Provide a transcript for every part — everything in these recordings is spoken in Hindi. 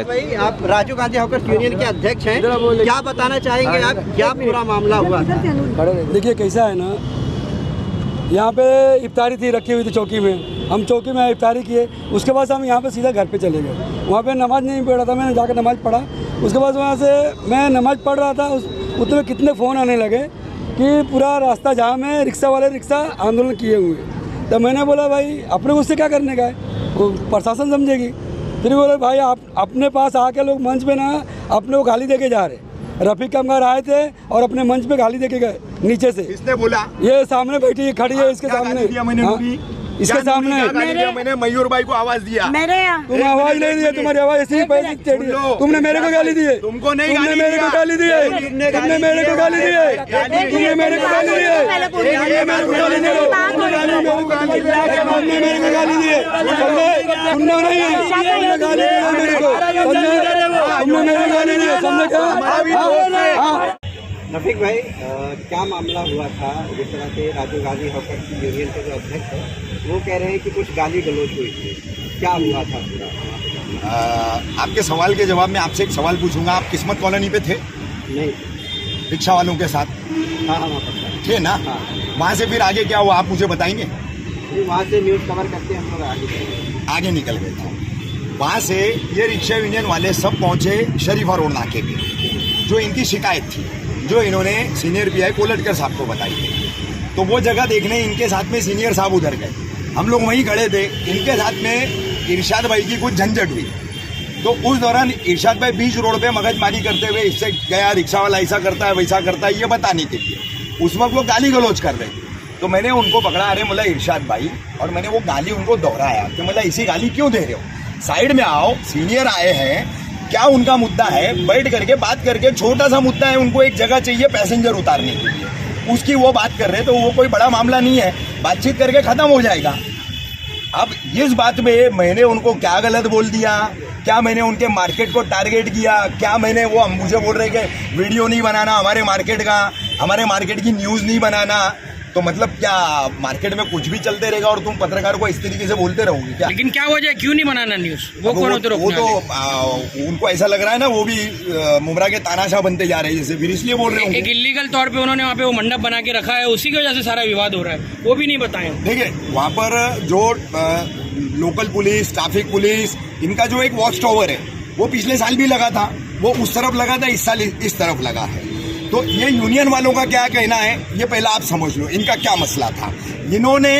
भाई आप राजीव गांधी हॉकर्स यूनियन के अध्यक्ष हैं, क्या बताना चाहेंगे आप, क्या पूरा मामला हुआ था? देखिए कैसा है ना, यहाँ पे इफ्तारी थी, रखी हुई थी चौकी में, हम चौकी में इफ्तारी किए, उसके बाद हम यहाँ पे सीधा घर पे चले गए। वहाँ पे नमाज़ नहीं पढ़ रहा था, मैंने जाकर नमाज़ पढ़ा। उसके बाद वहाँ से मैं नमाज़ पढ़ रहा था, उतने कितने फ़ोन आने लगे कि पूरा रास्ता जाम है, रिक्शा वाले रिक्शा आंदोलन किए हुए। तो मैंने बोला भाई अपने उससे क्या करने का है, वो प्रशासन समझेगी। फिर बोले भाई आप अपने पास आके लोग मंच पे ना अपने को गाली दे के जा रहे। रफ़ीक कामगार आए थे और अपने मंच पे गाली देके गए नीचे से। किसने बोला? ये सामने बैठी खड़ी है, इसके सामने, इसके सामने मैंने मयूर भाई को आवाज दिया। तुम आवाज नहीं दिए, तुम्हारी आवाज ऐसी पैसे टेढ़ी है। तुमने मेरे को गाली दी है, तुमको नहीं, तुमने मेरे को गाली दी है, तुमने मेरे को गाली दी है, तुमने मेरे को गाली दी है, तुमने मेरे को गाली दी है, तुमने मेरे को गाली दी है, सुनना नहीं है, तुमने गाली दी है मेरे को, तुमने मेरे को गाली दी है, समझे क्या? रफीक भाई क्या मामला हुआ था? जिस तरह से राजीव गांधी हॉकर्स यूनियन के जो अध्यक्ष है वो कह रहे हैं कि कुछ गाली गलौज हुई थी, क्या हुआ था पूरा? आपके सवाल के जवाब में आपसे एक सवाल पूछूंगा। आप किस्मत कॉलोनी पे थे? नहीं। रिक्शा वालों के साथ? हाँ हाँ वहाँ थे ना? हाँ। वहाँ से फिर आगे क्या हुआ आप मुझे बताएंगे? वहाँ से न्यूज़ कवर करते हम लोग आगे निकल गए थे। वहाँ से ये रिक्शा यूनियन वाले सब पहुँचे शरीफा रोड नाके पे, जो इनकी शिकायत थी, जो इन्होंने सीनियर पीआई कोलटकर साहब को बताई थी। तो वो जगह देखने इनके साथ में सीनियर साहब उधर गए, हम लोग वहीं खड़े थे। इनके साथ में इरशाद भाई की कुछ झंझट हुई, तो उस दौरान इरशाद भाई बीच रोड पे मगजमारी करते हुए इससे गया, रिक्शा वाला ऐसा करता है वैसा करता है ये बताने के लिए। उस वक्त वो गाली गलौज कर रहे थे, तो मैंने उनको पकड़ा, अरे बोला इरशाद भाई, और मैंने वो गाली उनको दोहराया कि बोला इसी गाली क्यों दे रहे हो, साइड में आओ, सीनियर आए हैं, क्या उनका मुद्दा है, बैठ करके बात करके, छोटा सा मुद्दा है, उनको एक जगह चाहिए पैसेंजर उतारने के लिए, उसकी वो बात कर रहे हैं, तो वो कोई बड़ा मामला नहीं है, बातचीत करके खत्म हो जाएगा। अब इस बात में मैंने उनको क्या गलत बोल दिया, क्या मैंने उनके मार्केट को टारगेट किया, क्या मैंने, वो मुझे बोल रहे कि वीडियो नहीं बनाना हमारे मार्केट का, हमारे मार्केट की न्यूज़ नहीं बनाना, तो मतलब क्या मार्केट में कुछ भी चलते रहेगा और तुम पत्रकार को इस तरीके से बोलते रहोगे क्या? लेकिन क्या वजह, क्यों नहीं बनाना न्यूज़? वो कौन होते रोकने वाले? वो तो उनको ऐसा लग रहा है ना, वो भी मुमरा के तानाशाह बनते जा रहे हैं जैसे, फिर इसलिए बोल रहे हैं। एक इलीगल तौर पे उन्होंने वहाँ पे वो मंडप बना के रखा है, उसी की वजह से सारा विवाद हो रहा है, वो भी नहीं बताए। देखिए वहाँ पर जो लोकल पुलिस, ट्रैफिक पुलिस, इनका जो एक वॉच टावर है वो पिछले साल भी लगा था, वो उस तरफ लगा था, इस साल इस तरफ लगा है। तो ये यूनियन वालों का क्या कहना है ये पहला आप समझ लो, इनका क्या मसला था। इन्होंने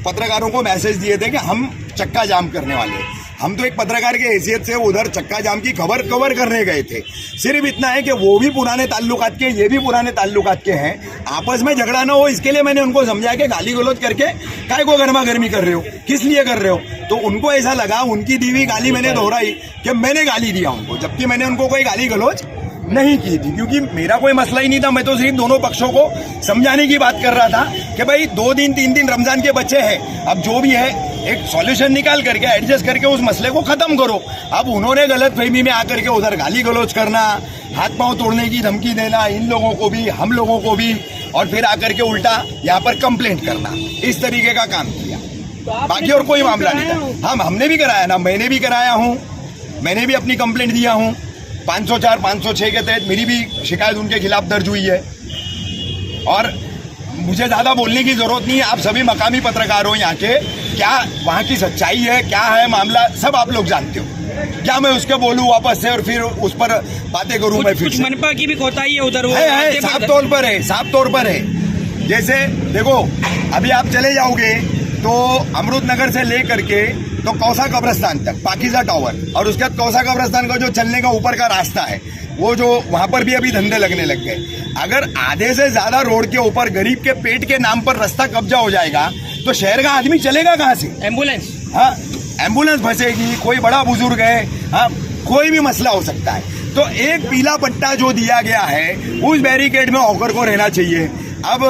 पत्रकारों को मैसेज दिए थे कि हम चक्का जाम करने वाले हैं। हम तो एक पत्रकार के हैसियत से उधर चक्का जाम की खबर कवर करने गए थे। सिर्फ इतना है कि वो भी पुराने ताल्लुकात के, ये भी पुराने ताल्लुकात के हैं, आपस में झगड़ा ना हो इसके लिए मैंने उनको समझाया कि गाली गलौज करके काय को गर्मा गर्मी कर रहे हो, किस लिए कर रहे हो। तो उनको ऐसा लगा, उनकी दी हुई गाली मैंने दोहराई कि मैंने गाली दिया उनको, जबकि मैंने उनको कोई गाली गलौज नहीं की थी, क्योंकि मेरा कोई मसला ही नहीं था। मैं तो सिर्फ दोनों पक्षों को समझाने की बात कर रहा था कि भाई 2 दिन 3 दिन रमजान के बच्चे हैं, अब जो भी है एक सॉल्यूशन निकाल करके एडजस्ट करके उस मसले को खत्म करो। अब उन्होंने गलत फहमी में आकर के उधर गाली गलौज करना, हाथ पांव तोड़ने की धमकी देना, इन लोगों को भी हम लोगों को भी, और फिर आकर के उल्टा यहाँ पर कंप्लेंट करना, इस तरीके का काम किया। बाकी और कोई मामला नहीं था। हाँ हमने भी कराया ना, मैंने भी कराया हूँ, मैंने भी अपनी कंप्लेंट दिया हूँ। 504, 506 के तहत मेरी भी शिकायत उनके खिलाफ दर्ज हुई है। और मुझे ज़्यादा बोलने की ज़रूरत नहीं है, आप सभी मकामी पत्रकार हो यहाँ के, क्या वहाँ की सच्चाई है, क्या है मामला, सब आप लोग जानते हो। क्या मैं उसके बोलूँ वापस से और फिर उस पर बातें करूँ? मैं फिर मनपा की भी कोताही है उधर, है साफ तौर पर है, साफ तौर पर है। जैसे देखो अभी आप चले जाओगे तो अमृत नगर से ले करके तो कौसा कब्रिस्तान तक, पाकिजा टावर, और उसके बाद कौसा कब्रिस्तान का जो चलने का ऊपर का रास्ता है, वो जो वहां पर भी अभी धंधे लगने लग गए। अगर आधे से ज्यादा रोड के ऊपर गरीब के पेट के नाम पर रास्ता कब्जा हो जाएगा तो शहर का आदमी चलेगा कहाँ से? एम्बुलेंस, हाँ एम्बुलेंस फंसेगी, कोई बड़ा बुजुर्ग है, हाँ कोई भी मसला हो सकता है। तो एक पीला पट्टा जो दिया गया है उस बैरिकेड में हॉकर को रहना चाहिए। अब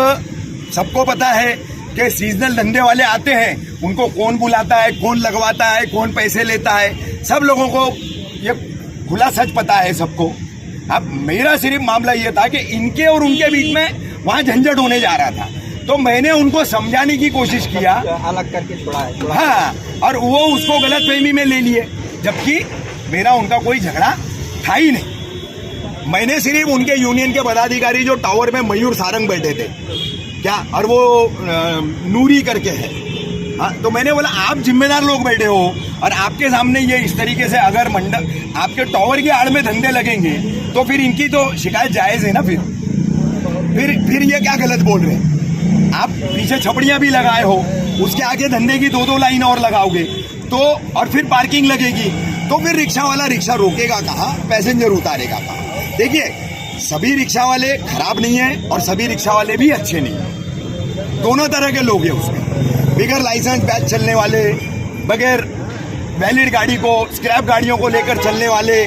सबको पता है कि सीजनल धंधे वाले आते हैं, उनको कौन बुलाता है, कौन लगवाता है, कौन पैसे लेता है, सब लोगों को ये खुला सच पता है सबको। अब मेरा सिर्फ मामला ये था कि इनके और उनके बीच में वहाँ झंझट होने जा रहा था, तो मैंने उनको समझाने की कोशिश किया, अलग करके छोड़ा है। हाँ, और वो उसको गलत फहमी में ले लिए, जबकि मेरा उनका कोई झगड़ा था ही नहीं। मैंने सिर्फ उनके यूनियन के पदाधिकारी जो टावर में मयूर सारंग बैठे थे क्या, और वो नूरी करके है, हाँ, तो मैंने बोला आप जिम्मेदार लोग बैठे हो और आपके सामने ये इस तरीके से अगर मंडप आपके टावर की आड़ में धंधे लगेंगे तो फिर इनकी तो शिकायत जायज है ना। फिर ये क्या गलत बोल रहे हैं आप? पीछे छपड़ियां भी लगाए हो, उसके आगे धंधे की 2-2 लाइन और लगाओगे तो, और फिर पार्किंग लगेगी तो फिर रिक्शा वाला रिक्शा रोकेगा कहाँ, पैसेंजर उतारेगा कहाँ? देखिए, सभी रिक्शा वाले खराब नहीं है और सभी रिक्शा वाले भी अच्छे नहीं है, दोनों तरह के लोग हैं उसमें। बगैर लाइसेंस बैच चलने वाले, बगैर वैलिड गाड़ी को, स्क्रैप गाड़ियों को लेकर चलने वाले,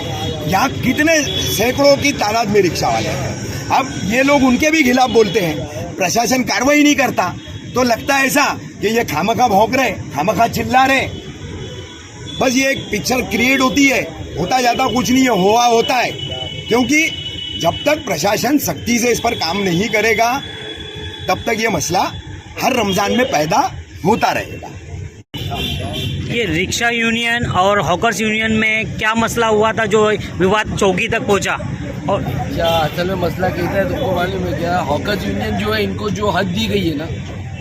यहाँ कितने सैकड़ों की तादाद में रिक्शा वाले हैं। अब ये लोग उनके भी खिलाफ बोलते हैं, प्रशासन कार्रवाई नहीं करता, तो लगता है ऐसा कि ये खामखा भौंक रहे, खामखा चिल्ला रहे, बस ये एक पिक्चर क्रिएट होती है, होता जाता कुछ नहीं है, हुआ होता है। क्योंकि जब तक प्रशासन सख्ती से इस पर काम नहीं करेगा तब तक ये मसला हर रमजान में पैदा होता रहेगा। ये रिक्शा यूनियन और हॉकर्स यूनियन में क्या मसला हुआ था जो विवाद चौकी तक पहुंचा? और क्या असल में मसला कहता है तुमको मालूम है क्या? हॉकर्स यूनियन जो है, इनको जो हद दी गई है ना,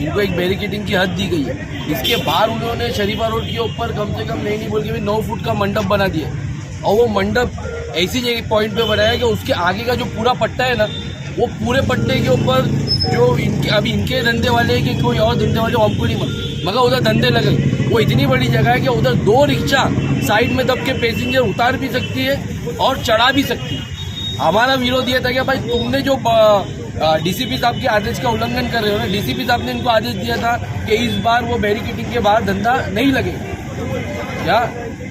इनको एक बैरिकेडिंग की हद दी गई है। इसके बाहर उन्होंने शरीफा रोड के ऊपर कम से कम नहीं बोल के भी 9 फुट का मंडप बना दिया, और वो मंडप ऐसी जगह पॉइंट पे बनाया कि उसके आगे का जो पूरा पट्टा है ना, वो पूरे पट्टे के ऊपर जो इनके अभी इनके धंधे वाले कि कोई और धंधे वाले हमको नहीं मगर उधर धंधे लगे। वो इतनी बड़ी जगह है कि उधर 2 रिक्शा साइड में दब के पैसेंजर उतार भी सकती है और चढ़ा भी सकती है। हमारा विरोध ये था कि भाई तुमने जो डीसीपी साहब के आदेश का उल्लंघन कर रहे हो ना, डीसीपी साहब ने इनको आदेश दिया था कि इस बार वो बैरिकेडिंग के बाहर धंधा नहीं लगेगा क्या,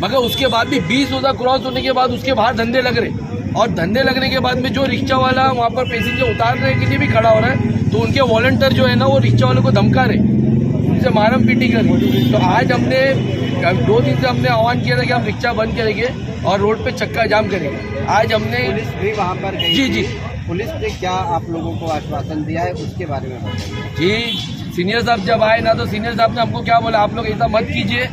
मगर उसके बाद भी 20 रोजा क्रॉस होने के बाद उसके बाहर धंधे लग रहे, और धंधे लगने के बाद में जो रिक्शा वाला वहाँ पर पैसेंजर उतारने के लिए भी खड़ा हो रहा है, तो उनके वॉलंटियर जो है ना वो रिक्शा वालों को धमका रहे, उनसे मारम पीटी कर रहे। तो आज हमने 2 दिन से हमने आह्वान किया था कि हम रिक्शा बंद करेंगे और रोड पे चक्का जाम करेंगे। आज हमने पुलिस भी वहाँ पर गई जी जी पुलिस ने क्या आप लोगों को आश्वासन दिया है उसके बारे में बताइए। जी, सीनियर साहब जब आए ना तो सीनियर साहब ने हमको क्या बोला, आप लोग ऐसा मत कीजिए,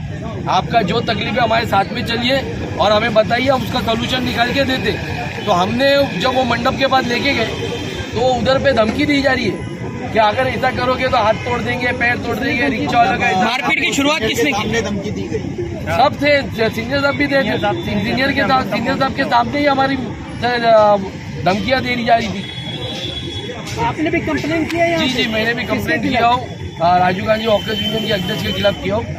आपका जो तकलीफ है हमारे साथ में चलिए और हमें बताइए, हम उसका सोल्यूशन निकाल के देते। तो हमने जब वो मंडप के पास लेके गए तो उधर पे धमकी दी जा रही है कि अगर ऐसा करोगे तो हाथ तोड़ देंगे, पैर तोड़ देंगे, रिक्शा वाला का। मारपीट की शुरुआत किसने की? धमकी दी गई सब थे, सीनियर साहब भी थे, सीनियर साहब के सामने ही हमारी धमकियां दे दी जा रही थी। आपने भी कंप्लेन किया है? जी, मैंने भी कंप्लेंट किया हूँ, राजीव गांधी हॉकर्स यूनियन के अध्यक्ष के खिलाफ किया हूँ।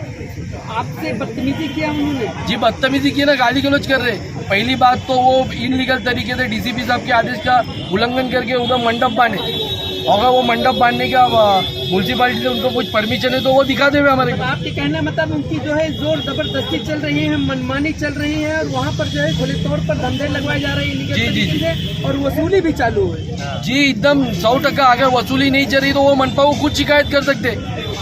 आपसे बदतमीजी किया उन्होंने? जी, बदतमीजी की ना, गाली गलौज कर रहे। पहली बात तो वो इनलीगल तरीके से डीसीपी साहब के आदेश का उल्लंघन करके उधर मंडप बांधे, अगर वो मंडप बांधने का म्यूनसिपालिटी से उनको कुछ परमिशन है तो वो दिखा देवे हमारे को। आपके कहना मतलब उनकी जो है जोर जबरदस्ती चल रही है, मनमानी चल रही है, और वहाँ पर जो है खुले तौर पर धंधे लगवाए जा रहे हैं जी, और वसूली भी चालू है। जी, एकदम 100%। अगर वसूली नहीं चल रही तो वो मनपा को खुद शिकायत कर सकते,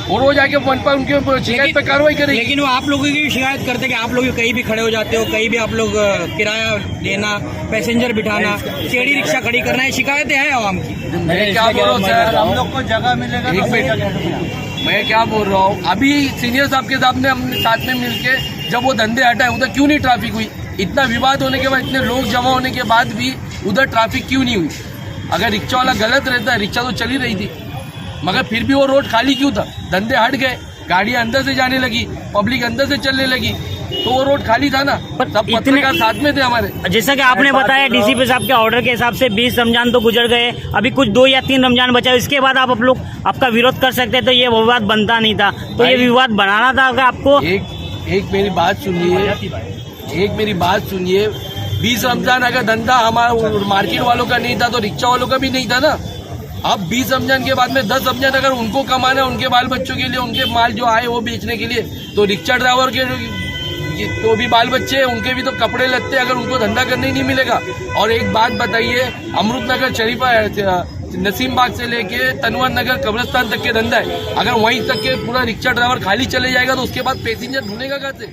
वो रोज आके मनपा उनके शिकायत पे कार्रवाई करेगी। लेकिन वो आप लोगों की भी शिकायत करते कि आप लोग कहीं भी खड़े हो जाते हो, कहीं भी आप लोग किराया देना, पैसेंजर बिठाना, टेढ़ी रिक्शा खड़ी करना, है शिकायतें हैं आवाम की। मैं क्या बोल रहा हूँ सर, हम लोग को जगह मिलेगा मैं क्या बोल रहा हूँ, अभी सीनियर साहब के सामने हमने साथ में मिलके जब वो धंधे हटाए उधर क्यों नहीं ट्रैफिक हुई? इतना विवाद होने के बाद, इतने लोग जमा होने के बाद भी उधर ट्रैफिक क्यों नहीं हुई? अगर रिक्शा वाला गलत रहता, रिक्शा तो चली रही थी, मगर फिर भी वो रोड खाली क्यों था? धंधे हट गए, गाड़ियां अंदर से जाने लगी, पब्लिक अंदर से चलने लगी, तो वो रोड खाली था ना। सब पत्रकार साथ में थे हमारे। जैसा कि आपने बताया डीसीपी साहब के ऑर्डर के हिसाब से 20 रमजान तो गुजर गए, अभी कुछ 2 या 3 रमजान बचा, इसके बाद आप लोग आपका विरोध कर सकते, तो ये विवाद बनता नहीं था, तो ये विवाद बनाना था अगर आपको। एक मेरी बात सुनिए, 20 रमजान अगर धंधा हमारा मार्केट वालों का नहीं था तो रिक्शा वालों का भी नहीं था ना। अब 20 रमजान के बाद में 10 रमजान अगर उनको कमाना है, उनके बाल बच्चों के लिए, उनके माल जो आए वो बेचने के लिए, तो रिक्शा ड्राइवर के उनकी तो भी बाल बच्चे हैं, उनके भी तो कपड़े लगते, अगर उनको धंधा करने ही नहीं मिलेगा। और एक बात बताइए, अमृत नगर शरीफा नसीम बाग से लेके तनवर नगर कब्रिस्तान तक के धंधा है, अगर वहीं तक के पूरा रिक्शा ड्राइवर खाली चले जाएगा तो उसके बाद पैसेंजर ढूंढेगा कहाँ से?